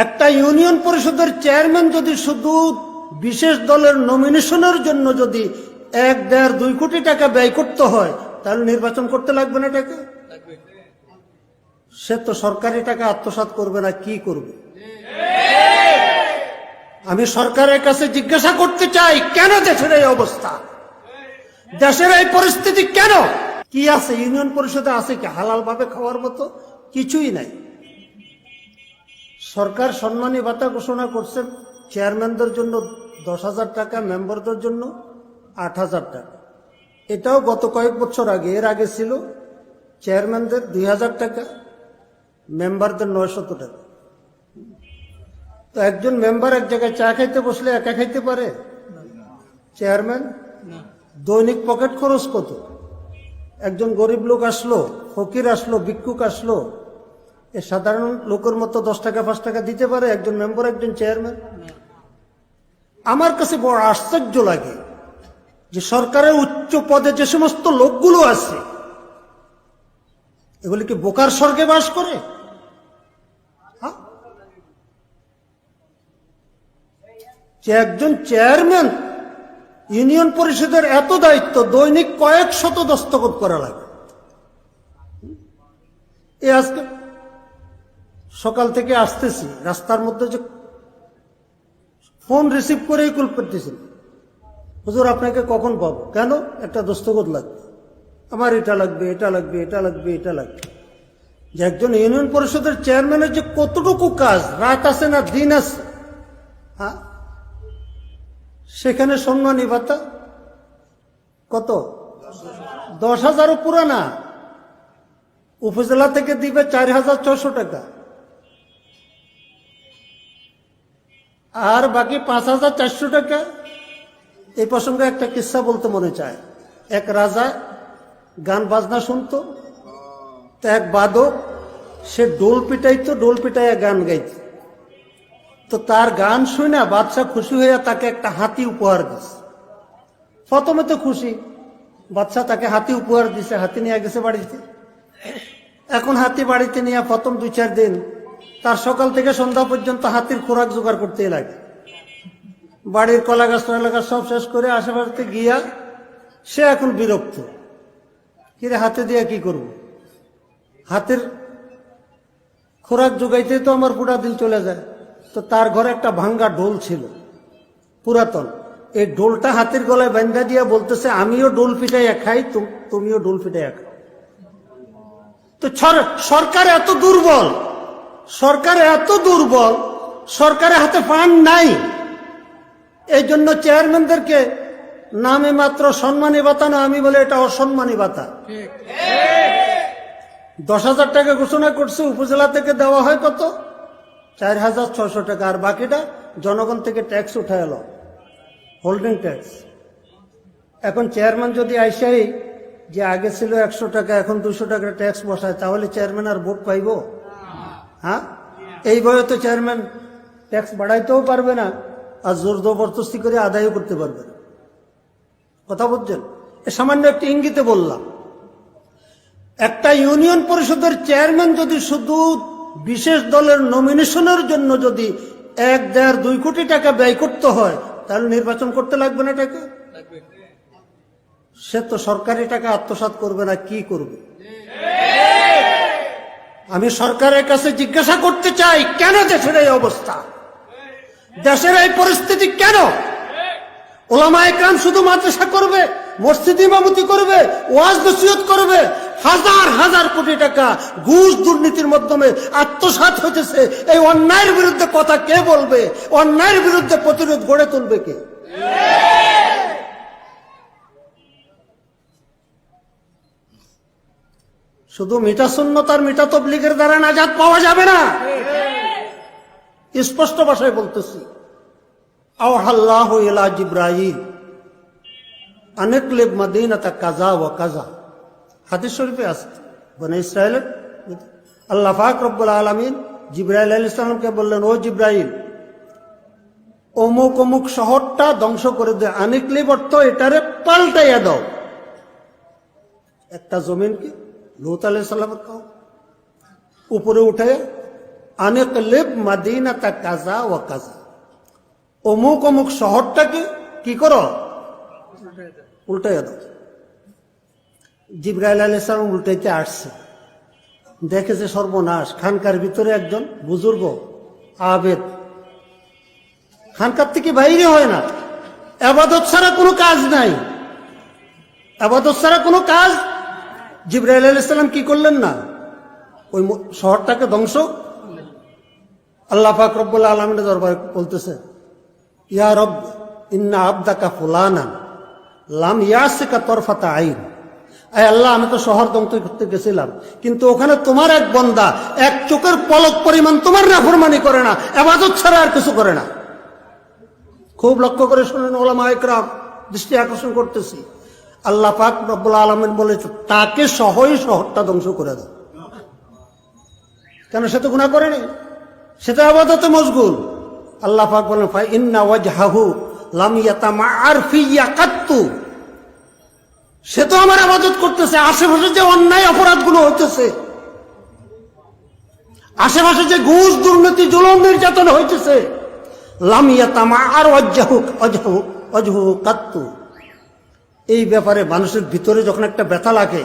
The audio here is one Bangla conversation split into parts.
একটা ইউনিয়ন পরিষদের চেয়ারম্যান যদি শুধু বিশেষ দলের নমিনেশনের জন্য যদি 1, 1.5, 2 কোটি টাকা ব্যয় করতে হয়, তাহলে নির্বাচন করতে লাগবে না টাকা? সে তো সরকারি টাকা আত্মসাৎ করবে না, কি করবে? আমি সরকারের কাছে জিজ্ঞাসা করতে চাই, কেন দেশের এই অবস্থা, দেশের এই পরিস্থিতি কেন? কি আছে ইউনিয়ন পরিষদে? আছে কি হালাল ভাবে খাওয়ার মতো? কিছুই নাই। সরকার সম্মানী ভাতা ঘোষণা করছেন চেয়ারম্যানদের জন্য 10,000 টাকা, মেম্বারদের জন্য 8,000 টাকা। এটাও গত কয়েক বছর আগে। এর আগে ছিল চেয়ারম্যানদের 2,000 টাকা, মেম্বারদের 900 টাকা। তো একজন মেম্বার এক জায়গায় চা খাইতে বসলে একা খাইতে পারে? চেয়ারম্যান দৈনিক পকেট খরচ কত? একজন গরিব লোক আসলো, ফকির আসলো, ভিক্ষুক আসলো, এ সাধারণ লোকের মতো 10 টাকা 5 টাকা দিতে পারে একজন মেম্বার, একজন চেয়ারম্যান? আমার কাছে বড় আশ্চর্য লাগে যে সরকারের উচ্চ পদে যে সমস্ত লোকগুলো আছে, এগুলি কি বোকার স্বর্গে বাস করে? যে একজন চেয়ারম্যান, ইউনিয়ন পরিষদের এত দায়িত্ব, দৈনিক কয়েক শত দস্তখত করা লাগে। এই আজকে সকাল থেকে আসতেছি, রাস্তার মধ্যে যে ফোন রিসিভ করেই কুল করতেছি, হুজুর আপনাকে কখন পাবো? কেন? একটা দস্তখত লাগবে, আমার এটা লাগবে, এটা লাগবে, এটা লাগবে, এটা লাগবে। যে একজন ইউনিয়ন পরিষদের চেয়ারম্যানের যে কতটুকু কাজ, রাত আছে না দিন আছে, হ্যাঁ? সেখানে সম্মানী ভাতা কত? 10,000 পুরা না, উপজেলা থেকে দিবে 4,600 টাকা, আর বাকি 5,400 টাকা। এই প্রসঙ্গে একটা কিস্সা বলতে মনে চায়। এক রাজা গান বাজনা শুনতো, তো এক বাদক সে ডোল পিটাইতো, ডোল পিটাইয়া গান গাইত। তো তার গান শুনে বাদশাহ খুশি হইয়া তাকে একটা হাতি উপহার দিছে। প্রথমে তো খুশি, বাদশাহ তাকে হাতি উপহার দিছে, হাতি নিয়ে গেছে বাড়িতে। এখন হাতি বাড়িতে নিয়ে প্রথম 2-4 দিন তার সকাল থেকে সন্ধ্যা পর্যন্ত হাতির খোরাক জোগাড় করতে লাগে। বাড়ির কলা গাছ টলা সব শেষ করে আশেপাশে গিয়া সে এখন বিরক্ত, কিরে হাতে দিয়া কি করব? হাতের খোরাক জোগাইতে তো আমার পুরা দিন চলে যায়। তো তার ঘরে একটা ভাঙ্গা ঢোল ছিল, পুরাতন। এই ঢোলটা হাতির গলায় বান্ধা দিয়া বলতেছে, আমিও ডোল পিটাইয়া খাই, তুমিও ডোল পিটাইয়া খাও। তো সরকার এত দুর্বল, সরকার এত দুর্বল, সরকারের হাতে ফান্ড নাই। এই জন্য চেয়ারম্যানদেরকে নামে মাত্র সম্মানী ভাতা না, আমি বলে এটা অসম্মানী ভাতা। 10,000 টাকা ঘোষণা করছে, উপজেলা থেকে দেওয়া হয় কত? 4,600 টাকা, আর বাকিটা জনগণ থেকে ট্যাক্স উঠে এলো, হোল্ডিং ট্যাক্স। এখন চেয়ারম্যান যদি আইসাই যে আগে ছিল 100 টাকা, এখন 200 টাকা ট্যাক্স বসায়, তাহলে চেয়ারম্যান আর ভোট পাইব? হ্যাঁ, এইভাবে তো চেয়ারম্যান ট্যাক্স বাড়াইতেও পারবে না, আর জোর জবরদস্তি করে আদায়ও করতে পারবে না। কথা বুঝছেন? এ সামান্য একটি ইঙ্গিতে বললাম। একটা ইউনিয়ন পরিষদের চেয়ারম্যান যদি শুধু বিশেষ দলের নমিনেশনের জন্য যদি 1, 1.5, 2 কোটি টাকা ব্যয় করতে হয়, তাহলে নির্বাচন করতে লাগবে না টাকা? সে তো সরকারি টাকা আত্মসাৎ করবে না, কি করবে? আমি সরকারের কাছে জিজ্ঞাসা করতে চাই, কেন দেশের এই অবস্থা, দেশের এই পরিস্থিতি কেন? ওলামায়ে কেরাম শুধু মাদ্রাসা করবে, মসজিদ ইমামতি করবে, ওয়াজ নসিহত করবে, হাজার হাজার কোটি টাকা ঘুষ দুর্নীতির মাধ্যমে আত্মসাৎ হতেছে। এই অন্যায়ের বিরুদ্ধে কথা কে বলবে? অন্যায়ের বিরুদ্ধে প্রতিরোধ গড়ে তুলবে কে? শুধু মিঠা সুন্নত আর মিঠা তবলিগের দ্বারা নাজাত পাওয়া যাবে না। স্পষ্ট ভাষায় বলতেছি, আওহাল্লাহু ইলা জিবরাইল আনিকলিব মদিনাতা কাযা ওয়া কাযা, হাদিস শরীফে আছে। বনি ইসরাইলের আল্লাহ পাক রব্বুল আলামিন জিবরাইল আলাইহিস সালামকে বললেন, ও জিবরাইল, অমুক অমুক শহরটা ধ্বংস করে দে। আনিকলিব অর্থ এটারে পাল্টাইয়া দাও। একটা জমিন কি লূত আলাইহিস সালামের উপরে উঠে আনিকলিব মাদিনাতা কাজা ওয়া কাজা, অমুক অমুক শহরটাকে কি করো, উল্টাইয়া দাও। জিবরাইল আলাইহিস সালাম উল্টাইতে আসছে, দেখেছে সর্বনাশ, খানকার ভিতরে একজন বুজুর্গ আবেদ, খানকার থেকে বাইরে হয় না, ইবাদত ছাড়া কোনো কাজ নাই, ইবাদত ছাড়া কোনো কাজ। জিবরাইল আলাইহিস সালাম কি করলেন না, ওই শহরটাকে ধ্বংস। আল্লাহ পাক রব্বুল আলামিনের দরবারে বলতেছে, ইয়া রব ইন্না আবদাকা ফুলানান লাম ইয়াসিকা তরফাতা আইন। আয় আল্লাহ, আমি তো শহর ধ্বংস করতে গেছিলাম, কিন্তু ওখানে তোমার এক বান্দা এক চোখের পলক পরিমাণ তোমার নাফরমানি করে না, ইবাদত ছাড়া আর কিছু করে না। খুব লক্ষ্য করে শুনেন ওলামায়ে কেরাম, দৃষ্টি আকর্ষণ করতেছি। আল্লাহ পাক রব্বুল আলামিন বলেছে তাকে সহই শহরটা ধ্বংস করে দাও। কেন? সে তো গুনাহ করেনি, সে তো ইবাদতে মশগুল। আল্লাহ পাক বলেন ফা ইন্না ওয়াজহাহু লাম ইয়াতামাআর ফিয়া কাত্তু, সে তো আমার ইবাদত করতেছে, আশেপাশে যে অন্যায় অপরাধগুলো হইতেছে, আশেপাশে যে ঘুষ দুর্নীতি জুলুম নির্যাতন হইতেছে, লাম ইয়াতামাআর ওয়াজহু কাত্তু, এই ব্যাপারে মানুষের ভিতরে যখন একটা ব্যথা লাগে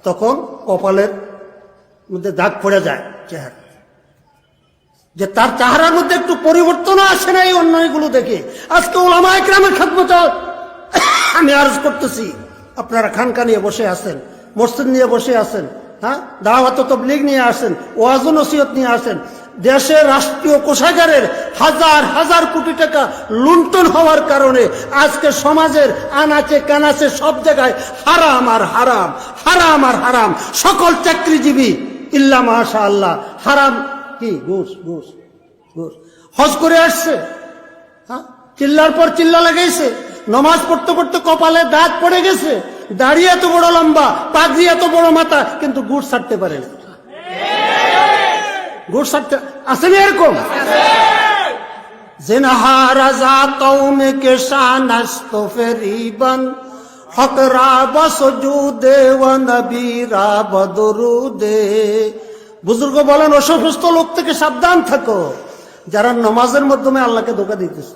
তখন কপালের মধ্যে দাগ পড়ে যায় চেহারা, যে তার চেহারার মধ্যে একটু পরিবর্তন আসে না এই অন্যায়গুলো দেখে। আজকে উলামায়ে কেরামের খেদমতে আমি আরজ করতেছি, আপনারা খানকা নিয়ে বসে আছেন, মসজিদ নিয়ে বসে আছেন, হ্যাঁ, দাওয়াত ও তাবলীগ নিয়ে আসেন, ওয়াজ ও নসিহত নিয়ে আসেন, দেশের রাষ্ট্রীয় কোষাগারের হাজার হাজার কোটি টাকা লুণ্ঠন হওয়ার কারণে আজকে সমাজের আনাচে কানাচে সব জায়গায় হারাম আর হারাম, হারাম আর হারাম। সকল চাকরিজীবী ইল্লা মাশাআল্লাহ হারাম কি ঘুষ ঘুষ ঘুষ। হজ করে আসছে, হ্যাঁ, চিল্লার পর চিল্লা লাগাইছে, নমাজ পড়তে পড়তে কপালে দাগ পড়ে গেছে, দাড়ি এত বড় লম্বা, পাগড়ি এত বড় মাথা, কিন্তু ঘুষ ছাড়তে পারে না। ঘুষ ছাড়তে আসেনি এরকম? জিনহা রাজা কওমে কে শানাস্ত ফেরিবান হকরা বসজুদে ওয়া নবীরা বদরুদে। বুজুর্গ বলেন ও সমস্ত লোক থেকে সাবধান থাকো যারা নামাজের মাধ্যমে আল্লাহকে ধোঁকা দিতেছে।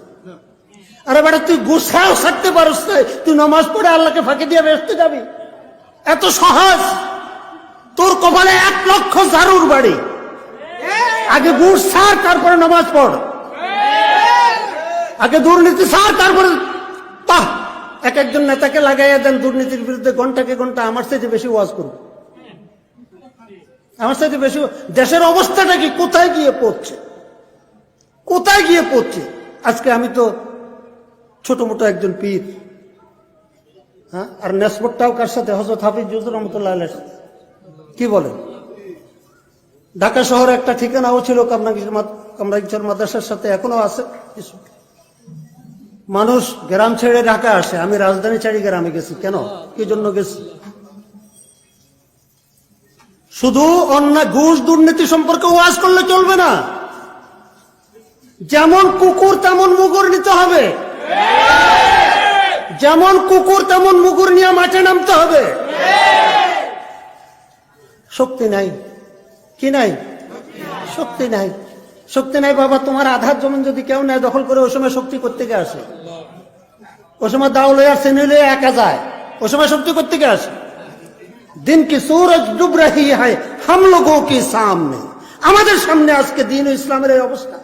আরে বেটা, তুই ঘুষ খাও ছাড়তে পারস না, তুই নামাজ পড়ে আল্লাহকে ফাঁকি দিয়ে বেহেশতে যাবি? এত সহজ? তোর কপালে 1 লক্ষ ঝাড়ুর বাড়ি, আগে ঘুষ ছাড় তারপরে নামাজ পড়, আগে দুর্নীতি ছাড় তারপরে। বাহ, এক একজন নেতাকে লাগাইয়া দেন দুর্নীতির বিরুদ্ধে, ঘন্টাকে ঘন্টা আমার চাইতে বেশি ওয়াজ করব, আমার চাইতে বেশি। দেশের অবস্থাটা কি, কোথায় গিয়ে পড়ছে, কোথায় গিয়ে পড়ছে? আজকে আমি তো ছোট মোটো একজন পীর, হ্যাঁ, আর নেসবতটাও কার সাথে? হযরত হাফিজ হুজুর রহমাতুল্লাহ আলাইহির সাথে। কি বলেন? ঢাকা শহরে একটা ঠিকানাও ছিল কামরাঙ্গীরচর মাদ্রাসার সাথে, এখনো আছে। মানুষ গ্রাম ছেড়ে ঢাকা আসে, আমি রাজধানী ছেড়ে গ্রামে গেছি। কেন, কি জন্য গেছি? শুধু অন্যায় ঘুষ দুর্নীতি সম্পর্কে ওয়াজ করলে চলবে না। যেমন কুকুর তেমন মুগুর নিতে হবে, যেমন কুকুর তেমন মুগুর নিয়ে মাঠে নামতে হবে। শক্তি নাই, কি নাই? শক্তি নাই, শক্তি নাই বাবা। তোমার আধার জমিন যদি কেউ নেয় দখল করে, ওই সময় শক্তি করতে গে আসে, ওই সময় দাও লইয়া শ্রেণী লইয়া একা যায়, ওই সময় শক্তি করতে গে আসে। দিন কি সূরজ ডুব রহি হ্যায় হাম লোগোं के सामने, আমাদের সামনে আজকে দিন ও ইসলামের এই অবস্থা,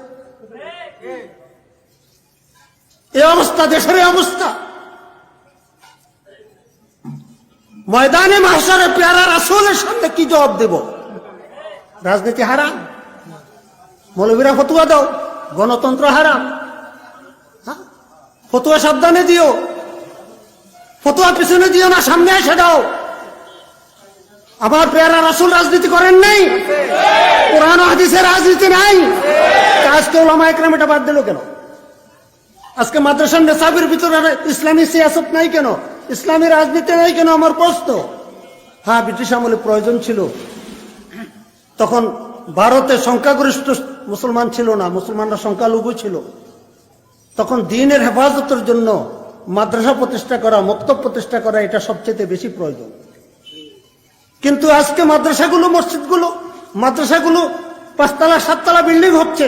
এই অবস্থা, দেশের এই অবস্থা। ময়দানে মাহশারে পেয়ারা রাসূলের সামনে কি জবাব দেব? রাজনীতি হারাম, মৌলবীরা ফতুয়া দাও, গণতন্ত্র হারাম, ফতুয়া সাবধানে দিও, ফতুয়া পিছনে দিও না, সামনে এসে দাও। আমার পেয়ারা রাসূল রাজনীতি করেন নাই, কোরআন ও হাদিসের রাজনীতি নাই। আজকে উলামায়ে কেরাম এটা বাদ দিল কেন? আজকে মাদ্রাসার নেশাবের ভিতরে ইসলামী সিয়াসত নাই কেন? ইসলামী রাজনীতি নাই কেন? আমার প্রশ্ন। হ্যাঁ, ব্রিটিশ আমলে প্রয়োজন ছিল, তখন ভারতে সংখ্যাগরিষ্ঠ মুসলমান ছিল না, মুসলমানরা সংখ্যালঘু ছিল। তখন দ্বীনের হেফাজতের জন্য মাদ্রাসা প্রতিষ্ঠা করা, মক্তব প্রতিষ্ঠা করা, এটা সবচেয়ে বেশি প্রয়োজন। কিন্তু আজকে মাদ্রাসাগুলো, মসজিদগুলো, মাদ্রাসাগুলো 5তলা 7তলা বিল্ডিং হচ্ছে,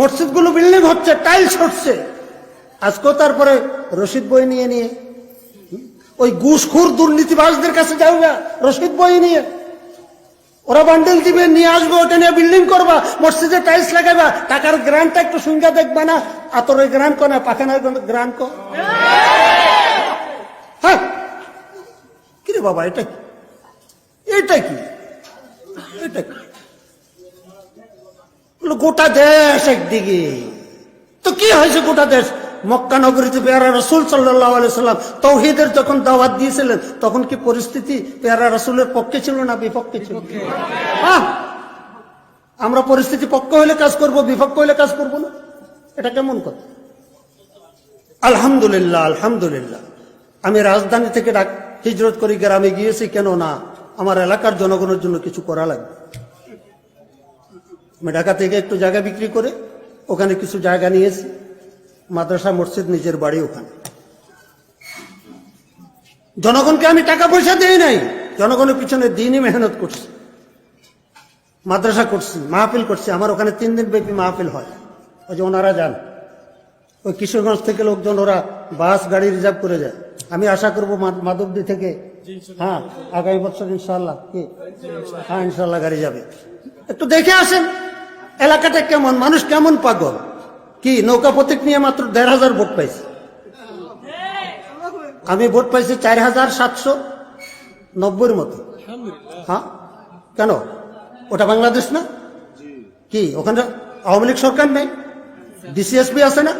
মসজিদগুলো বিল্ডিং হচ্ছে, টাইলস হচ্ছে। আজকেও তারপরে রশিদ বই নিয়ে নিয়ে ওই ঘুষখোর দুর্নীতিবাজদের কাছে যাও না, রশিদ বই নিয়ে ওরা বান্ডেল দিবে, নিয়ে আসবে, ওটা নিয়ে বিল্ডিং করবা, মসজিদে টাইলস লাগাইবা, টাকার গ্রান্টটা একটু সংখ্যা দেখবা না, আতরের গ্রান্ট কো না পাখানার গ্রান্ট কো। হ্যাঁ কিরে বাবা, এটা কি, এটা কি, এটা কি? গোটা দেশ একদিকে, তো কি হয়েছে গোটা দেশ? মক্কা নগরীতে পেয়ারা রাসূল সাল্লাল্লাহু আলাইহি সাল্লাম তাওহীদের যখন দাওয়াত দিয়েছিলেন, তখন কি পরিস্থিতি পেয়ারা রাসূলের পক্ষে ছিল না বিপক্ষে ছিল? হ্যাঁ, আমরা পরিস্থিতি পক্ষ হইলে কাজ করব, বিপক্ষ হইলে কাজ করব না, এটা কেমন কথা? আলহামদুলিল্লাহ, আলহামদুলিল্লাহ, আমি রাজধানী থেকে হিজরত করে গ্রামে গিয়েছি, কেন না আমার এলাকার জনগণের জন্য কিছু করা লাগবে। আমি ঢাকা থেকে একটু জায়গা বিক্রি করে ওখানে কিছু জায়গা নিয়েছি, মাদ্রাসা মসজিদ নিজের বাড়ি ওখানে। জনগণকে আমি টাকা পয়সা দিই নাই, জনগণের পিছনে দিনই মেহনত করছি, মাদ্রাসা করছি, মাহফিল করছি। আমার ওখানে 3 দিন ব্যাপী মাহফিল হয়। ওই যে ওনারা যান, ওই কিশোরগঞ্জ থেকে লোকজন, ওরা বাস গাড়ি রিজার্ভ করে যায়। আমি আশা করবো মাধবদী থেকে, হ্যাঁ আগামী বছর ইনশাল্লাহ, কি হ্যাঁ ইনশাল্লাহ গাড়ি যাবে। একটু দেখে আসেন এলাকাটা কেমন, মানুষ কেমন পাগল। কি নৌকা প্রতীক নিয়ে মাত্র 1,500 ভোট পাইছে, আমি ভোট পাইছি 4,790 মতো। হ্যাঁ কেন, ওটা বাংলাদেশ না কি? ওখানে আওয়ামী লীগ সরকার নেই, ডিসিএসপি আছে না,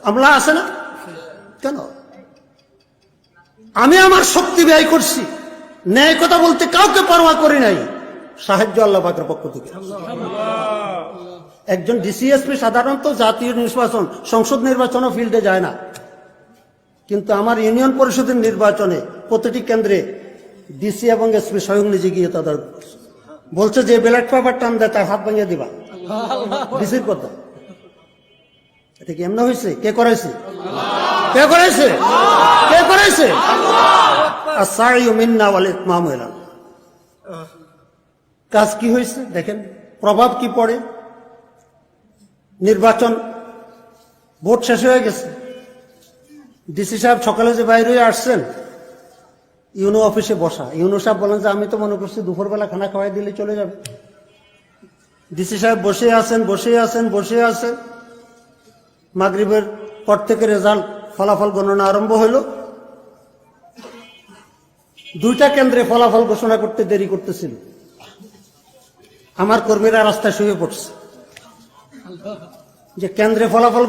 আমলা আছে না, কেন? আমি আমার শক্তি ব্যয় করছি, ন্যায় কথা বলতে কাউকে পরোয়া করি নাই, সাহায্য আল্লাহ পাকের পক্ষ থেকে। একজন ডিসিএসপি সাধারণত জাতীয় নির্বাচন, সংসদ নির্বাচনও ফিল্ডে যায় না, কিন্তু আমার ইউনিয়ন পরিষদের নির্বাচনে প্রতিটি কেন্দ্রে ডিসি এবং এসপি স্বয়ং নিজে গিয়ে তাদের বলছে যে ব্যালট পেপার টান দেয় তার হাত ভেঙে দিবা, ডিসির কথা। এটা কি এমন হয়েছে? কে করাইছে? কে করাইছে? কে করাইছে? আস-সা'য়ু মিন্না ওয়াল ইতমামু ইলানা। কাজ কি হয়েছে দেখেন, প্রভাব কি পড়ে। নির্বাচন, ভোট শেষ হয়ে গেছে, ডিসি সাহেব সকালে যে বাইরে হয়ে আসছেন, ইউনো অফিসে বসা, ইউনো সাহেব বলেন যে আমি তো মনে করছি দুপুরবেলা খানা খাওয়াই দিলে চলে যাবে। ডিসি সাহেব বসে আছেন, বসে আছেন, বসে আছেন, মাগরিবের পর থেকে রেজাল্ট ফলাফল গণনা আরম্ভ হইল। 2টা কেন্দ্রে ফলাফল ঘোষণা করতে দেরি করতেছিল, আমার কর্মীরা রাস্তায় শুয়ে পড়ছে যে কেন্দ্রে ফলাফল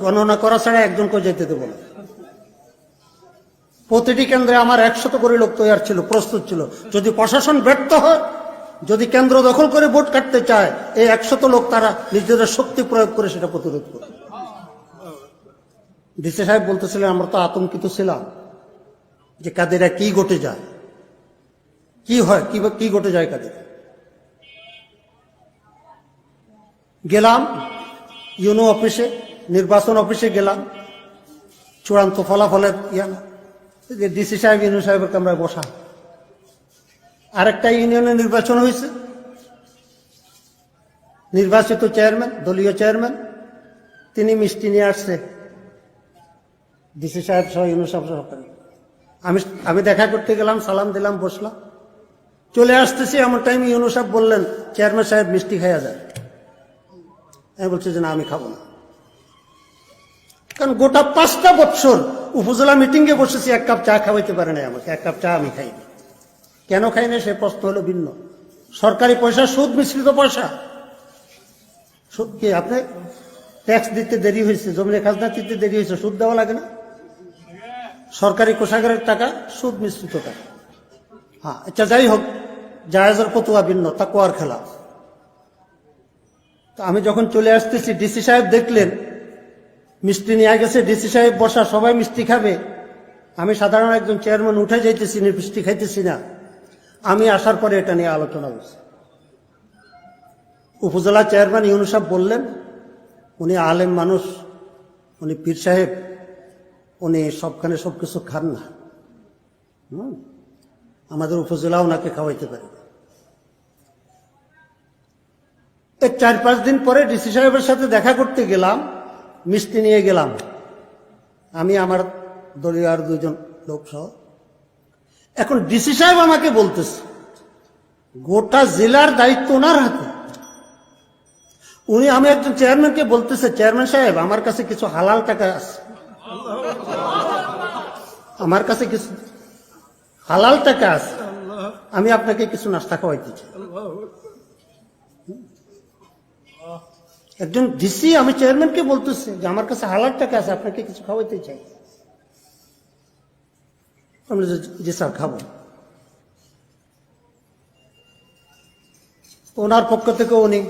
গণনা করা ছাড়া একজনকে যেতে দেব না। প্রতিটি কেন্দ্রে আমার 100 করে লোক তৈরি ছিল, প্রস্তুত ছিল। যদি প্রশাসন ব্যর্থ হয়, যদি কেন্দ্র দখল করে ভোট কাটতে চায়, এই 100 লোক তারা নিজেদের শক্তি প্রয়োগ করে সেটা প্রতিরোধ করে। ডিসি সাহেব বলতেছিলেন আমরা তো আতঙ্কিত ছিলাম যে কাদেরা কি ঘটে যায়, কি হয়, কি ঘটে যায় কাদের। গেলাম ইউনো অফিসে, নির্বাচন অফিসে গেলাম, চূড়ান্ত ফলাফলের ডিসি সাহেব ইউনো সাহেবের কামরায় বসা। আরেকটা ইউনিয়নে নির্বাচন হয়েছে, নির্বাচিত চেয়ারম্যান, দলীয় চেয়ারম্যান, তিনি মিষ্টি নিয়ে আসছে ডিসি সাহেব সহ ইউনো সাহেব সহকারে। আমি দেখা করতে গেলাম, সালাম দিলাম, বসলাম, চলে আসতেছি, এমন টাইম ইউনো সাহেব বললেন চেয়ারম্যান সাহেব মিষ্টি খাইয়া যায়। আমি বলছি যে না আমি খাবো না, কারণ গোটা 5টা বছর উপজেলা মিটিং এ বসেছি, 1 কাপ চা খাওয়াইতে পারে না আমাকে, 1 কাপ চা আমি খাইনি। কেন খাই না সে প্রশ্ন হলো ভিন্ন। সরকারি পয়সা, সুদ মিশ্রিত পয়সা, সুদ কি আপনি ট্যাক্স দিতে দেরি হয়েছে, জমির খাজনা দিতে দেরি হয়েছে, সুদ দেওয়া লাগে না? সরকারি কোষাগারের টাকা সুদ মিশ্রিত টাকা। হ্যাঁ আচ্ছা যাই হোক, জায়েজের ফতোয়া ভিন্ন, তাকওয়ার খেলা। তো আমি যখন চলে আসতেছি, ডিসি সাহেব দেখলেন মিষ্টি নিয়ে গেছে, ডিসি সাহেব বসা, সবাই মিষ্টি খাবে, আমি সাধারণ একজন চেয়ারম্যান উঠে যাইতেছি না, মিষ্টি খাইতেছি না। আমি আসার পরে এটা নিয়ে আলোচনা হয়েছে। উপজেলা চেয়ারম্যান ইউনূস সাহেব বললেন, উনি আলেম মানুষ, উনি পীর সাহেব, উনি সবখানে সবকিছু খান না, আমাদের উপজেলা ওনাকে খাওয়াইতে পারে। এর 4-5 দিন পরে ডিসি সাহেবের সাথে দেখা করতে গেলাম, মিষ্টি নিয়ে গেলাম আমি, আমার দলীয় আর 2জন লোক সহ। এখন ডিসি সাহেব আমাকে বলতেছে গোটা জেলার দায়িত্ব ওনার হাতে। আমি একজন চেয়ারম্যানকে বলতেছে, চেয়ারম্যান সাহেব আমার কাছে কিছু হালাল টাকা আছে, আমার কাছে কিছু হালাল টাকা আছে, আমি আপনাকে কিছু নাস্তা খাওয়াইতে চাই। একজন ডিসি আমি চেয়ারম্যানকে বলতেছে যে আমার কাছে হালাল টাকা আছে, আপনাকে কিছু খাওয়াইতে চাই। আমি জি স্যার খাবো। ওনার পক্ষ থেকে উনি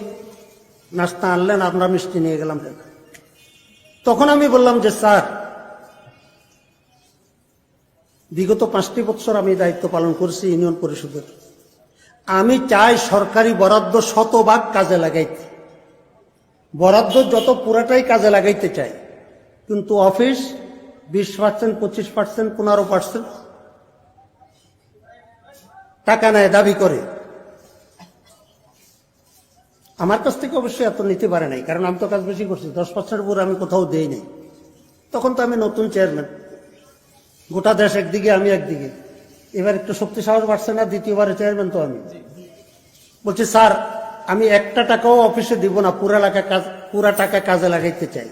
নাস্তা আনলেন, আমরা মিষ্টি নিয়ে গেলাম। তখন আমি বললাম যে স্যার, বিগত 5টি বছর আমি দায়িত্ব পালন করছি ইউনিয়ন পরিষদের, আমি চাই সরকারি বরাদ্দ 100% কাজে লাগাইতে, বরাদ্দ যত পুরাটাই কাজে লাগাইতে চাই, কিন্তু অফিস 20%, 25%, 15% টাকা নেয়, দাবি করে। আমার কাছ থেকে অবশ্যই এত নিতে পারে নাই, কারণ আমি তো কাজ বেশি করছি, 10% উপর আমি কোথাও দেই নাই। তখন তো আমি নতুন চেয়ারম্যান, গোটা দেশ একদিকে আমি একদিকে, এবার একটু শক্তি সাহস বাড়ছে না, দ্বিতীয়বারে চেয়ারম্যান তো আমি। বলছি স্যার আমি 1 টাকাও অফিসে দিব না, পুরা টাকা কাজে লাগাইতে চাই।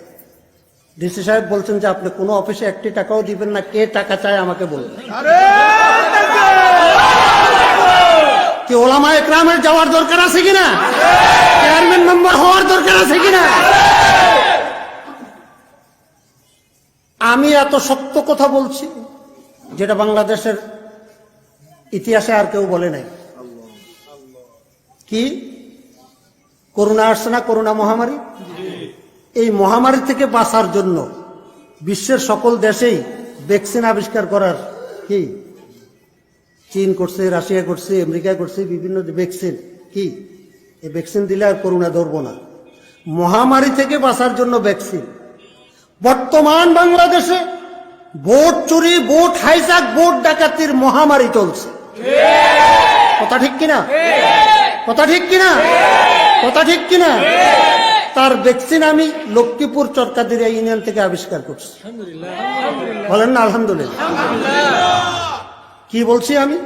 ডিসি সাহেব বলছেন যে আপনি কোনো অফিসে 1 টাকাও দিবেন না, কে টাকা চায় আমাকে বলবেন। কি ওলামায়ে কেরামের যাওয়ার দরকার আছে কিনা, চেয়ারম্যান মেম্বার হওয়ার দরকার আছে কিনা? আমি এত শক্ত কথা বলছি যেটা বাংলাদেশের ইতিহাসে আর কেউ বলে নাই। কি করোনা আসছে না, করোনা মহামারী, এই মহামারী থেকে বাঁচার জন্য বিশ্বের সকল দেশেই ভ্যাকসিন আবিষ্কার করার কি চীন করছে, রাশিয়া করছে, আমেরিকা করছে, বিভিন্ন ভ্যাকসিন। কি এই ভ্যাকসিন দিলে আর করোনা ধরবো না। মহামারী থেকে বাঁচার জন্য ভ্যাকসিন। বর্তমান বাংলাদেশে ভোট চুরি, ভোট হাইজাক, ভোট ডাকাতির মহামারী চলছে। কথা ঠিক কিনা? কথা ঠিক কিনা? কথা ঠিক কিনা? তার ভ্যাকসিন আমি লক্ষ্মীপুর চরকাদিরা ইউনিয়ন থেকে আবিষ্কার করছি। বলেন না আলহামদুলিল্লাহ। কি বলছি আমি?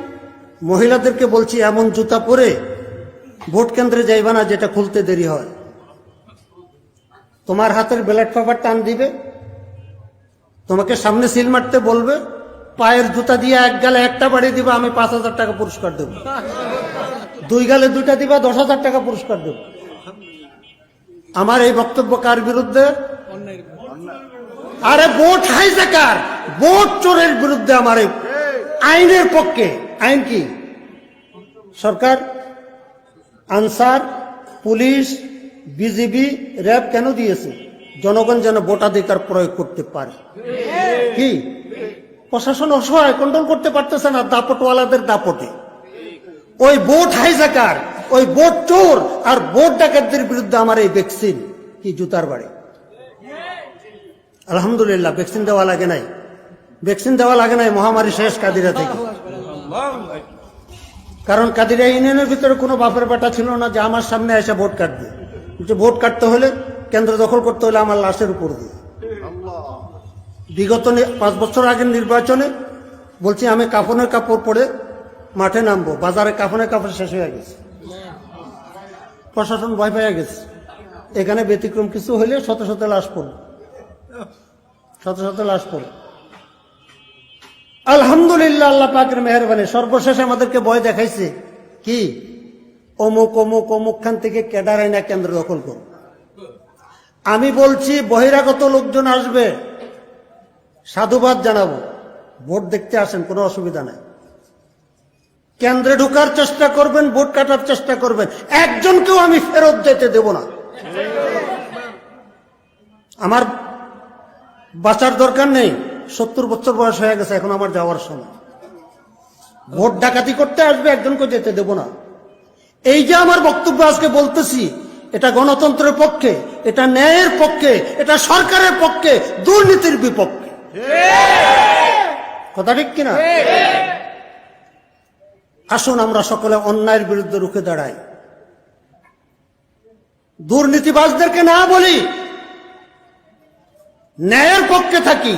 মহিলাদেরকে বলছি এমন জুতা পরে ভোট কেন্দ্রে যাইবা না যেটা খুলতে দেরি হয়। তোমার হাতের ব্যালট পেপার টান দিবে, তোমাকে সামনে সিল মারতে বলবে, পায়ের জুতা দিয়ে 1 গালে 1টা বাড়ি দিবা, আমি 5,000 টাকা পুরস্কার দেব। 2 গালে 2টা দিবা, 10,000 টাকা পুরস্কার দেব। আমার এই বক্তব্য কার বিরুদ্ধে? আরে ভোট হাইজাকার, ভোট চোরের বিরুদ্ধে আমার এই আইনের পক্ষে। আইন কি? সরকার আনসার, পুলিশ, বিজিবি, র্যাব কেন দিয়েছে? জনগণ যেন ভোটাধিকার প্রয়োগ করতে পারে। কি প্রশাসন অসহায়, কন্ট্রোল করতে পারতেছে না দাপটওয়ালাদের দাপটে। ওই ভোট হাইজাকার, ওই ভোট চোর আর ভোট ডাকাতদের বিরুদ্ধে আমার এই ভ্যাকসিন কি জুতার বাড়ি। আলহামদুলিল্লাহ ভ্যাকসিন দেওয়া লাগে নাই, ভ্যাকসিন দেওয়া লাগে নাই মহামারী শেষ কাদিরা থেকে। কারণ কাদিরা ইউনিয়নের ভিতরে কোনো বাপের বেটা ছিল না যে আমার সামনে এসে ভোট কাটবে। ভোট কাটতে হলে, কেন্দ্র দখল করতে হলে আমার লাশের উপর দিয়ে। বিগত 5 বছর আগের নির্বাচনে বলছি আমি কাফনের কাপড় পরে মাঠে নামবো, বাজারে কাফনের কাপড় শেষ হয়ে গেছে, প্রশাসন ভয় পেয়ে গেছে। এখানে ব্যতিক্রম কিছু হইলে শত শত লাশ পড়ে, শত শত লাশ পড়ে। আলহামদুলিল্লাহ আল্লাহ পাকের মেহেরবানি, সর্বশেষ আমাদেরকে ভয় দেখাইছে কি অমুক অমুক অমুক খান থেকে ক্যাডার আইনা কেন্দ্র দখল করো। আমি বলছি বহিরাগত লোকজন আসবে, সাধুবাদ জানাবো, ভোট দেখতে আসেন, কোনো অসুবিধা নাই। কেন্দ্রে ঢোকার চেষ্টা করবেন, ভোট কাটার চেষ্টা করবেন, একজনকেও আমি ফেরত যেতে দেব না। আমার বাঁচার দরকার নেই, 70 বছর বয়স হয়ে গেছে, এখন আমার যাওয়ার সময়। ভোট ডাকাতি করতে আসবে, একজনকে যেতে দেব না। এই যে আমার বক্তব্য আজকে বলতেছি, এটা গণতন্ত্রের পক্ষে, এটা ন্যায়ের পক্ষে, এটা সরকারের পক্ষে, দুর্নীতির বিপক্ষে। কথা ঠিক কিনা? আসুন আমরা সকলে অন্যায়ের বিরুদ্ধে রুখে দাঁড়াই। দুর্নীতিবাজদেরকে না বলি, ন্যায়ের পক্ষে থাকি,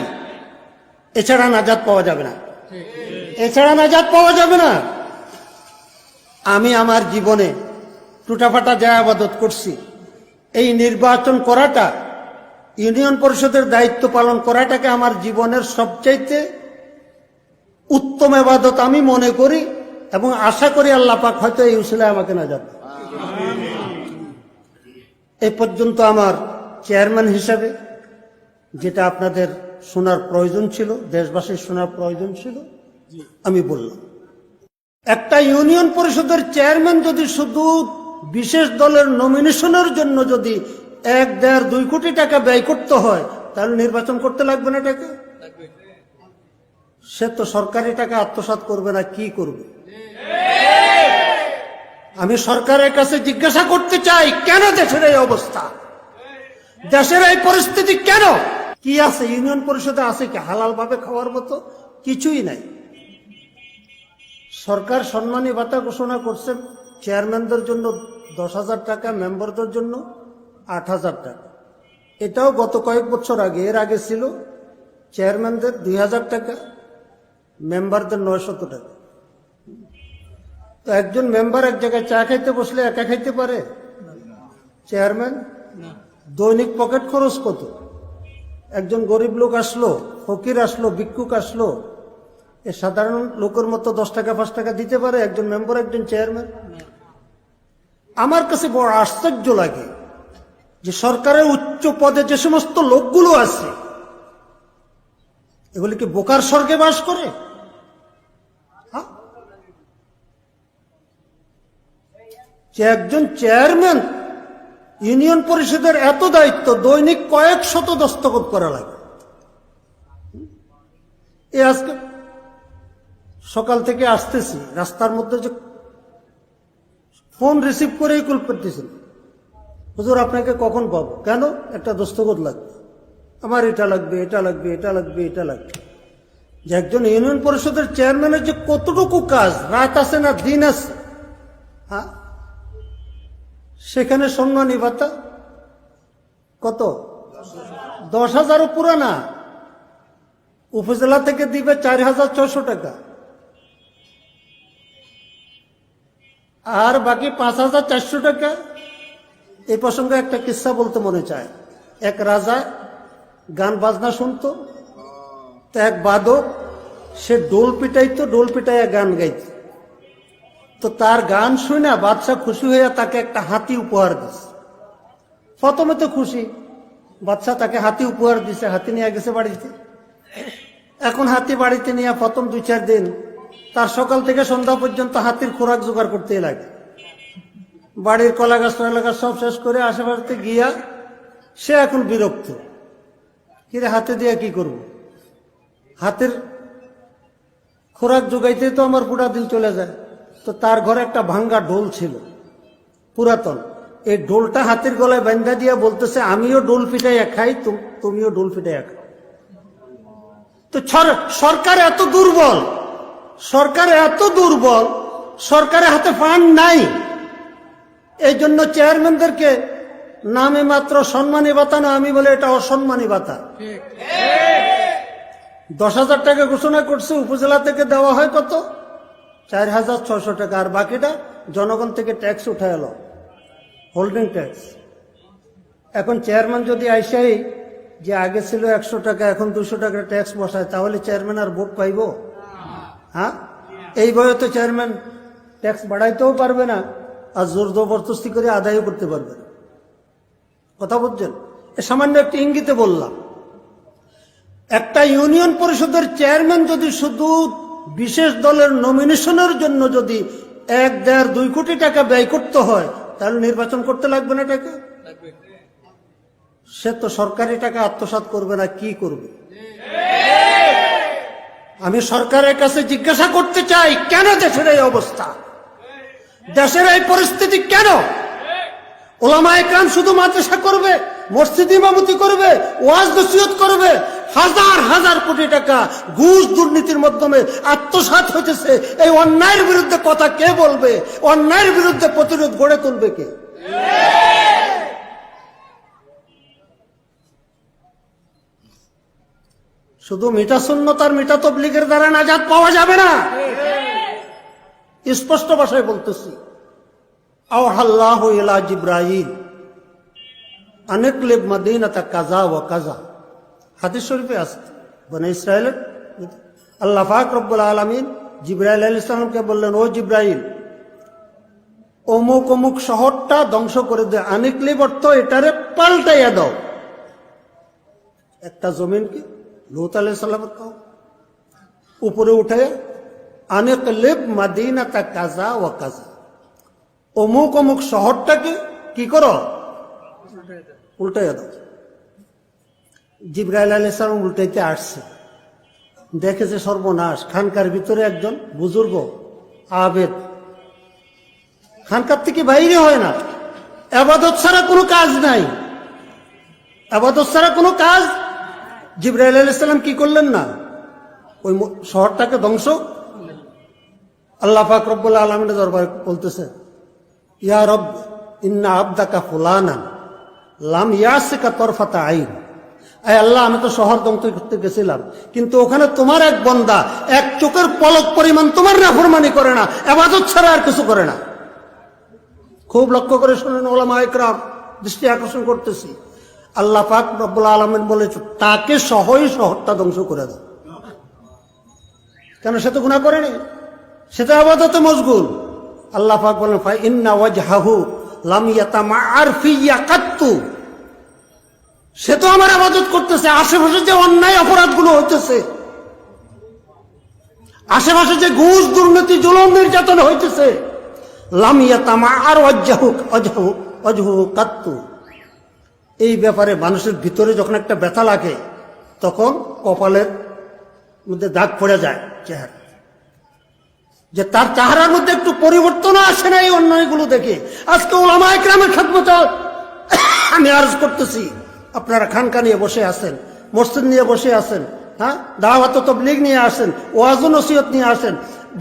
এছাড়া নাজাত পাওয়া যাবে না, এছাড়া নাজাত পাওয়া যাবে না। আমি আমার জীবনে টুটাফাটা যা আবাদত করছি, এই নির্বাচন করাটা, ইউনিয়ন পরিষদের দায়িত্ব পালন করাটাকে আমার জীবনের সবচাইতে উত্তম ইবাদত আমি মনে করি এবং আশা করি আল্লাহ পাক হয়তো এই উসিলায় আমাকে নাজাত দেন। এই পর্যন্ত আমার চেয়ারম্যান হিসাবে যেটা আপনাদের শোনার প্রয়োজন ছিল, দেশবাসীর শোনার প্রয়োজন ছিল, আমি বললাম। একটা ইউনিয়ন পরিষদের চেয়ারম্যান যদি শুধু বিশেষ দলের নমিনেশনের জন্য যদি 1, 1.5, 2 কোটি টাকা ব্যয় করতে হয়, তাহলে নির্বাচন করতে লাগবে না টাকা? সে তো সরকারি টাকা আত্মসাৎ করবে না, কি করবে? আমি সরকারের কাছে জিজ্ঞাসা করতে চাই, কেন দেশের এই অবস্থা, দেশের এই পরিস্থিতি কেন? কি আছে ইউনিয়ন পরিষদে? আছে কি হালাল ভাবে খাওয়ার মতো? কিছুই নাই। সরকার সম্মানী ভাতা ঘোষণা করছেন, চেয়ারম্যানদের জন্য 10,000 টাকা, মেম্বারদের জন্য 8,000 টাকা। এটাও গত কয়েক বছর আগে, এর আগে ছিল চেয়ারম্যানদের 2,000 টাকা, মেম্বারদের 900 টাকা। তো একজন মেম্বার এক জায়গায় চা খাইতে বসলে একা খাইতে পারে? চেয়ারম্যান দৈনিক পকেট খরচ কত? একজন গরিব লোক আসলো, ফকির আসলো, ভিক্ষুক আসলো, এ সাধারণ লোকের মতো 10 টাকা 5 টাকা দিতে পারে একজন মেম্বার, একজন চেয়ারম্যান? আমার কাছে বড় আশ্চর্য লাগে যে সরকারের উচ্চ পদে যে সমস্ত লোকগুলো আছে, এগুলি কি বোকার স্বর্গে বাস করে? যে একজন চেয়ারম্যান, ইউনিয়ন পরিষদের এত দায়িত্ব, দৈনিক কয়েক শত দস্তখত করা লাগে। এ আজকে সকাল থেকে আসতেছি, রাস্তার মধ্যে যে ফোন রিসিভ করেই কল করতেছেন, হুজুর আপনাকে কখন পাবো? কেন? একটা দস্তখত লাগবে, আমার এটা লাগবে, এটা লাগবে, এটা লাগবে, এটা লাগবে। যে একজন ইউনিয়ন পরিষদের চেয়ারম্যানের যে কতটুকু কাজ, রাত আছে না দিন আছে, হ্যাঁ? সেখানে সম্মানী ভাতা কত? 10,000 পুরা না, উপজেলা থেকে দিবে 4,600 টাকা, আর বাকি 5,400 টাকা। এই প্রসঙ্গে একটা কিস্সা বলতে মনে চায়। এক রাজা গান বাজনা শুনতো, তো এক বাদক সে ডোল পিটাইতো, ডোল পিটাইয়া গান গাইত। তো তার গান শুনে বাদশাহ খুশি হইয়া তাকে একটা হাতি উপহার দিছে। প্রথমে তো খুশি, বাদশাহ তাকে হাতি উপহার দিছে, হাতি নিয়ে গেছে বাড়িতে। এখন হাতি বাড়িতে নিয়ে প্রথম 2-4 দিন তার সকাল থেকে সন্ধ্যা পর্যন্ত হাতির খোরাক জোগাড় করতে লাগে। বাড়ির কলা গাছ টলা সব শেষ করে আশেপাশে গিয়া সে এখন বিরক্ত, কিরে হাতে দিয়ে কি করব? হাতের খোরাক জোগাইতে তো আমার পুরা দিন চলে যায়। তো তার ঘরে একটা ভাঙ্গা ঢোল ছিল, পুরাতন। এই ঢোলটা হাতের গলায় বান্ধা দিয়া বলতেছে, আমিও ডোল পিটাইয়া খাই, তুমিও ডোল পিটাইয়া খাও। তো সরকার এত দুর্বল, সরকার এত দুর্বল, সরকারের হাতে ফান্ড নাই। এই জন্য চেয়ারম্যানদেরকে নামে মাত্র সম্মানী ভাতা না, আমি বলে এটা অসম্মানী ভাতা। 10,000 টাকা ঘোষণা করছে, উপজেলা থেকে দেওয়া হয় কত? 4,600 টাকা, আর বাকিটা জনগণ থেকে ট্যাক্স উঠে এলো, হোল্ডিং ট্যাক্স। এখন চেয়ারম্যান যদি আইসাই যে আগে ছিল 100 টাকা, এখন 200 টাকা ট্যাক্স বসায়, তাহলে চেয়ারম্যান আর ভোট পাইব? হ্যাঁ, এই বয়ে তো চেয়ারম্যান ট্যাক্স বাড়াইতেও পারবে না, আর জোর জবরদস্তি করে আদায়ও করতে পারবে না। কথা বুঝছেন? সামান্য একটি ইঙ্গিতে বললাম। একটা ইউনিয়ন পরিষদের চেয়ারম্যান যদি শুধু বিশেষ দলের নমিনেশনের জন্য যদি 1, 1.5, 2 কোটি টাকা ব্যয় করতে হয়, তাহলে নির্বাচন করতে লাগবে না টাকা? সে তো সরকারি টাকা আত্মসাৎ করবে না, কি করবে? আমি সরকারের কাছে জিজ্ঞাসা করতে চাই, কেন দেশের এই অবস্থা, দেশের এই পরিস্থিতি কেন? ওলামায়ে কেরাম শুধু মাদ্রাসা করবে, মসজিদ ইমামতি করবে, ওয়াজ নসিহত করবে, হাজার হাজার কোটি টাকা ঘুষ দুর্নীতির মাধ্যমে আত্মসাৎ হয়েছে। এই অন্যায়ের বিরুদ্ধে কথা কে বলবে? অন্যায়ের বিরুদ্ধে প্রতিরোধ গড়ে তুলবে কে? শুধু মিঠা সুন্নত আর মিঠা তবলিগের দ্বারা নাজাত পাওয়া যাবে না। স্পষ্ট ভাষায় বলতেছি, আওহাল্লাহু ইলা জিব্রাইল আনিকলিব মদিনাতা কাযা ওয়া কাযা, হাদিস শরীফে আছে। বনি ইসরাইলের আল্লাহ পাক রব্বুল আলামিন জিব্রাইল আলাইহিস সালামকে বললেন, ও জিব্রাইল, অমুক অমুক শহরটা ধ্বংস করে দে। আনিকলিব অর্থ এটারে পাল্টাইয়া দাও। একটা জমিন কি লূত আলাইহিস সালামের কওম উপরে উঠে আনিকলিব মদিনাতা কাযা ওয়া কাযা, অমুক অমুক শহরটাকে কি করো, উল্টাইয়া দাও। জিবরাইল আলাইহিস সালাম উল্টাইতে আসছে, দেখেছে সর্বনাশ। খানকার ভিতরে একজন বুজুর্গ আবেদ, খানকার থেকে বাইরে হয় না, ইবাদত ছাড়া কোনো কাজ নাই, ইবাদত ছাড়া কোনো কাজ। জিবরাইল আলাইহিস সালাম কি করলেন না, ওই শহরটাকে ধ্বংস। আল্লাহ পাক রব্বুল আলামিনের দরবারে বলতেছে, ইয়া রব ইন্না আবদাকা ফুলানান লাম ইয়াসিকা তরফাতা আইন। আয় আল্লাহ, আমি তো শহর ধ্বংস করতে গেছিলাম, কিন্তু ওখানে তোমার এক বান্দা এক চোখের পলক পরিমাণ তোমার নাফরমানি করে না, ইবাদত ছাড়া আর কিছু করে না। খুব লক্ষ্য করে শুনেন ওলামায়ে কেরাম, দৃষ্টি আকর্ষণ করতেছি। আল্লাহ পাক রব্বুল আলামিন বলেছে তাকে সহই শহরটা ধ্বংস করে দাও। কেন? সে তো গুনাহ করেনি, সে তো ইবাদতে মশগুল। আল্লাহ পাক বলেন, ফা ইন্না ওয়াজহাহু লাম ইয়াতামাআর ফিয়া কাত্তু, সে তো আমার ইবাদত করতেছে। আশেপাশে যে অন্যায় অপরাধগুলো হইতেছে, আশেপাশে যে ঘুষ দুর্নীতি জুলুম নির্যাতন হইতেছে, লাম ইয়াতামাআর ওয়াজহু কাত্তু, এই ব্যাপারে মানুষের ভিতরে যখন একটা ব্যথা লাগে তখন কপালের মধ্যে দাগ পড়ে যায় চেহারা, যে তার চেহারার মধ্যে একটু পরিবর্তন আসে না এই অন্যায়গুলো দেখে। আজকে উলামায়ে কেরামের খেদমতে আমি আরজ করতেছি, আপনারা খানকা নিয়ে বসে আছেন, মসজিদ নিয়ে বসে আছেন, হ্যাঁ, দাওয়াত ও তাবলীগ নিয়ে আসেন, ওয়াজ ও নসিহত নিয়ে আসেন।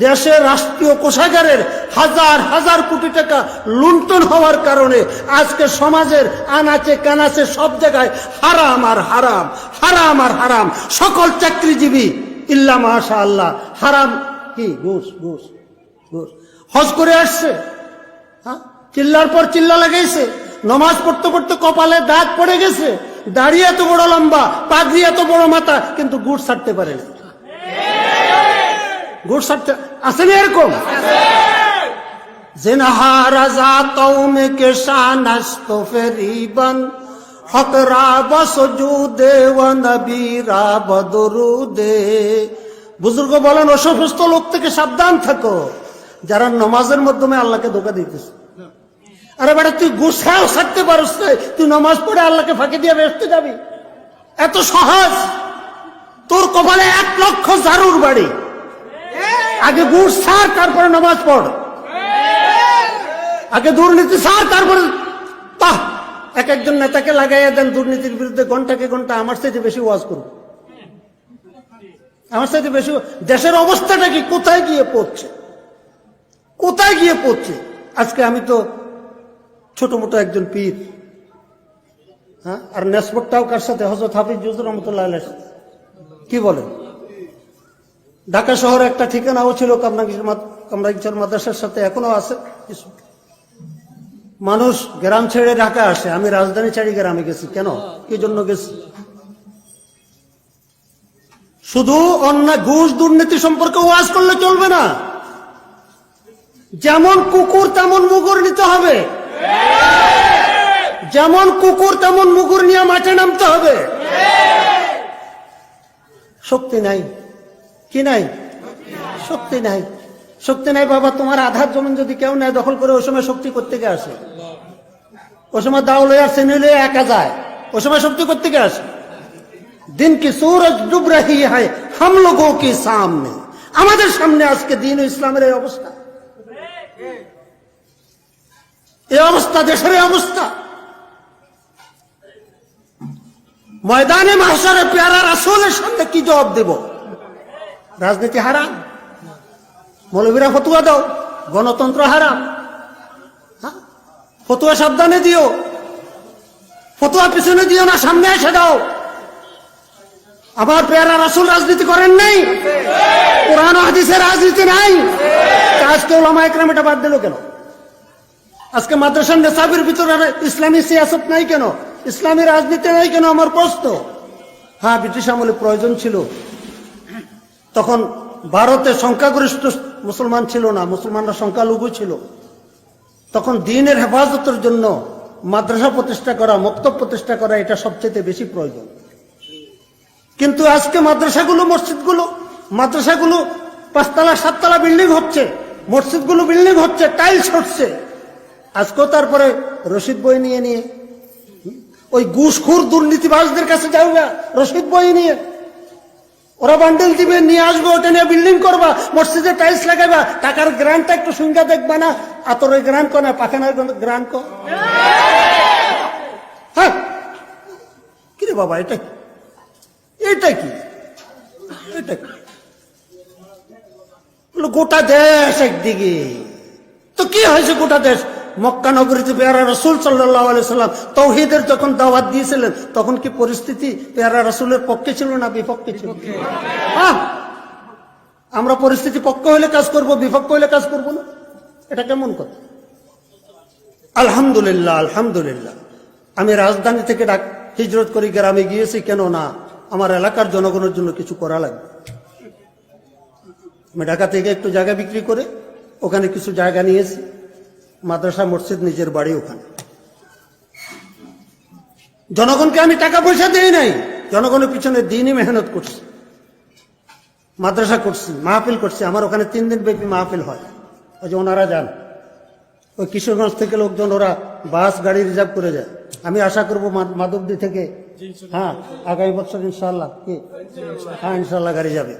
দেশের রাষ্ট্রীয় কোষাগারের হাজার হাজার কোটি টাকা লুণ্ঠন হওয়ার কারণে আজকে সমাজের আনাচে কানাচে সব জায়গায় হারাম আর হারাম, হারাম আর হারাম। সকল চাকরিজীবী ইল্লা মাশাআল্লাহ হারাম কি ঘুষ ঘুষ ঘুষ। হজ করে আসছে, হ্যাঁ, চিল্লার পর চিল্লা লাগাইছে, নমাজ পড়তে পড়তে কপালে দাগ পড়ে গেছে, দাড়ি এত বড় লম্বা, পাগড়ি এত বড় মাথা, কিন্তু ঘুষ ছাড়তে পারে না। ঘুষ ছাড়তে আসেনি এরকম? জিনহা রাজা কওমে কে শানাস্ত ফেরিবান হকরা বসজুদে ওয়া নবীরা বদরুদে। বুজুর্গ বলেন, অসুস্থ লোক থেকে সাবধান থাকো যারা নামাজের মাধ্যমে আল্লাহকে ধোঁকা দিতেছে। আরে বেটা, তুই ঘুষ খাও ছাড়তে পারস না, তুই নামাজ পড়ে আল্লাহকে ফাঁকি দিয়ে বেহেশতে যাবি? এত সহজ? তোর কপালে 1 লক্ষ জারুর বাড়ি। আগে ঘুষ ছাড়, তারপরে নামাজ পড়। আগে দুর্নীতি ছাড়, তারপরে বাহ, এক একজন নেতাকে লাগাইয়া দেন দুর্নীতির বিরুদ্ধে, ঘন্টাকে ঘন্টা আমার চাইতে বেশি ওয়াজ করব, আমার চাইতে বেশি। দেশের অবস্থাটা কি, কোথায় গিয়ে পড়ছে, কোথায় গিয়ে পড়ছে? আজকে আমি তো ছোট মোটো একজন পীর, হ্যাঁ, আর নেসবতটাও কার সাথে? হযরত হাফিজ হুজুর রহমাতুল্লাহ আলাইহির সাথে। কি বলেন? ঢাকা শহরে একটা ঠিকানাও ছিল কামরাঙ্গীরচর মাদ্রাসার সাথে, এখনো আছে। মানুষ গ্রাম ছেড়ে ঢাকা আসে, আমি রাজধানী ছেড়ে গ্রামে গেছি। কেন, কি জন্য গেছি? শুধু অন্যায় ঘুষ দুর্নীতি সম্পর্কে ওয়াজ করলে চলবে না। যেমন কুকুর তেমন মুগুর নিতে হবে, যেমন কুকুর তেমন মুগুর নিয়ে মাঠে নামতে হবে। শক্তি নাই, কি নাই? শক্তি নাই, শক্তি নাই বাবা। তোমার আধার জমিন যদি কেউ নেয় দখল করে, ওই সময় শক্তি কোত্থেকে আসে? ওই সময় দাও লইয়া সেনে লইয়া একা যায়, ওই সময় শক্তি কোত্থেকে আসে? দিন কি সূরজ ডুব রহি হ্যায় হাম লোগোं के सामने, আমাদের সামনে আজকে দ্বীন ও ইসলামের এই অবস্থা, এই অবস্থা, দেশের এই অবস্থা। ময়দানে মাহশারে প্যারা রাসূলের সামনে কি জবাব দেব? রাজনীতি হারাম, মৌলবীরা ফতুয়া দাও, গণতন্ত্র হারাম, হ্যাঁ, ফতুয়া সাবধানে দিও, ফতুয়া পিছনে দিও না, সামনে এসে দাও। আমার পেয়ারা রাসূল রাজনীতি করেন নাই, কোরআন ও হাদিসের রাজনীতি নাই। আজকে ওলামা একরাম এটা বাদ দিল কেন? আজকে মাদ্রাসার নেশাবের ভিতরে ইসলামী সিয়াসত নাই কেন? ইসলামী রাজনীতি নাই কেন? আমার প্রশ্ন। হ্যাঁ, ব্রিটিশ আমলে প্রয়োজন ছিল। তখন ভারতে সংখ্যাগরিষ্ঠ মুসলমান ছিল না, মুসলমানরা সংখ্যালঘু ছিল। তখন দ্বীনের হেফাজতের জন্য মাদ্রাসা প্রতিষ্ঠা করা, মক্তব প্রতিষ্ঠা করা, এটা সবচেয়ে বেশি প্রয়োজন। কিন্তু আজকে মাদ্রাসাগুলো 5তলা 7তলা বিল্ডিং হচ্ছে, মসজিদগুলো বিল্ডিং হচ্ছে, টাইলস হচ্ছে। আজকেও তারপরে রশিদ বই নিয়ে ওই ঘুষখোর দুর্নীতিবাজদের কাছে যাওয়া, রশিদ বই নিয়ে ওরা বান্ডেল দিবে, নিয়ে আসবে, ওটা নিয়ে বিল্ডিং করবা, মসজিদে টাইলস লাগাইবা, টাকার গ্রান্টটা একটু সুন্দর দেখবা না, আতরের গ্রান্ট কো না পাখানার গ্রান্ট কো। হ্যাঁ, কিরে বাবা, এটা কি? এটা কি? গোটা দেশ একদিকে, তো কি হয়েছে গোটা দেশ? মক্কা নগরীতে পেয়ারা রাসূল সাল্লাল্লাহু আলাইহি সাল্লাম তাওহীদের যখন দাওয়াত দিয়েছিলেন, তখন কি পরিস্থিতি পেয়ারা রাসূলের পক্ষে ছিল না বিপক্ষে ছিল? হ্যাঁ, আমরা পরিস্থিতি পক্ষ হইলে কাজ করব, বিপক্ষ হইলে কাজ করব না? এটা কেমন কথা? আলহামদুলিল্লাহ, আলহামদুলিল্লাহ, আমি রাজধানী থেকে হিজরত করে গ্রামে গিয়েছি। কেন না? আমার এলাকার জনগণের জন্য কিছু করা লাগবে। আমি ঢাকা থেকে একটু জায়গা বিক্রি করে ওখানে কিছু জায়গা নিয়েছি, মাদ্রাসা মসজিদ নিজের বাড়ি ওখানে। জনগণকে আমি টাকা পয়সা দিই নাই, জনগণের পিছনে দিনই মেহনত করছি, মাদ্রাসা করছি, মাহফিল করছি। আমার ওখানে 3 দিন ব্যাপী মাহফিল হয়। ওই যে ওনারা যান, ওই কিশোরগঞ্জ থেকে লোকজন, ওরা বাস গাড়ি রিজার্ভ করে যায়। আমি আশা করবো মাধবদী থেকে, হ্যাঁ, আগামী বছর ইনশাল্লাহ, কি, হ্যাঁ ইনশাল্লাহ গাড়ি যাবে।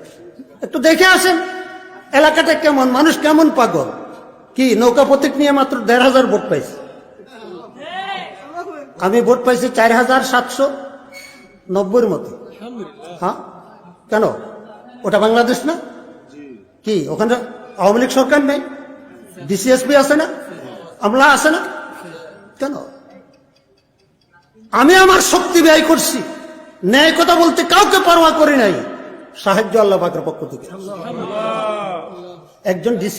একটু দেখে আসেন এলাকাটা কেমন, মানুষ কেমন পাগল। কি নৌকা প্রতীক নিয়ে মাত্র 1,500 ভোট পাইছে, আমি ভোট পাইছি 4,790 মতো। হ্যাঁ, কেন? ওটা বাংলাদেশ না কি? ওখানে আওয়ামী লীগ সরকার নেই, ডিসিএসপি আছে না, আমলা আছে না? কেন? আমি আমার শক্তি ব্যয় করছি, ন্যায় কথা বলতে কাউকে পরোয়া করি নাই। সাহায্য আল্লাহ পাকের পক্ষ থেকে। একজন ডিসি